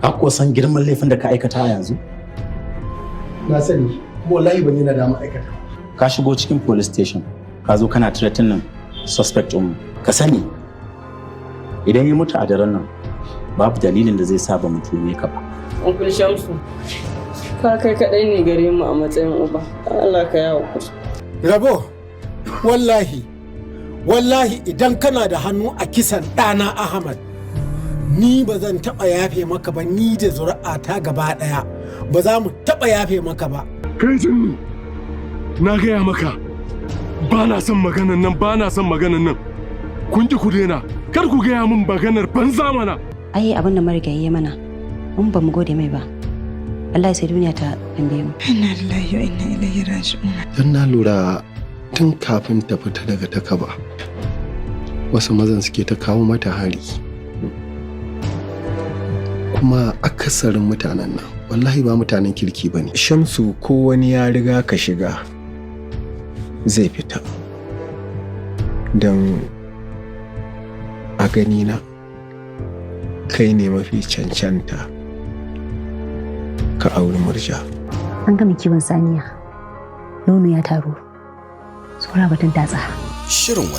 Ka kuwa san girman laifin da ka aikata a yanzu? Na sani, wallahi ban yi nadama aikata. Ka shigo cikin police station, ka zo kana threatening suspect ɗin. Ka sani, idan ya mutu a daren nan, babu dalilin da zai sa ba mu tume ka ba. Uncle Shamsu, ka kai kaɗai ne gare mu a matsayin uba. Allah ka yawo ku. Rabo, wallahi idan kana da hannu a kisan ɗana Ahmad, ni ba zan taɓa yafe maka ba, ni da zuri'ata gaba ɗaya ba za mu taɓa yafe maka ba. Kai jinni, na gaya maka ba na son maganan nan. Kun ki ku daina, kar ku gaya min maganar banza mana. Ai abin da marigayi ya mana, mun ba mu gode mai ba. Allah sai duniya ta tambaye mu. Inna lillahi wa inna ilaihi raji'un. Dan na lura tun kafin ta fita daga takaba, wasu mazan suke ta kawo mata hari. Kuma akasarin mutanen nan wallahi ba mutanen kirki ba ne. Shamsu ko wani ya riga ka shiga zai fita. Don a ganina kai ne mafi cancanta ka auri Murja. An gama kiwon saniya, nono ya taru, saura batun tatsa. Shirin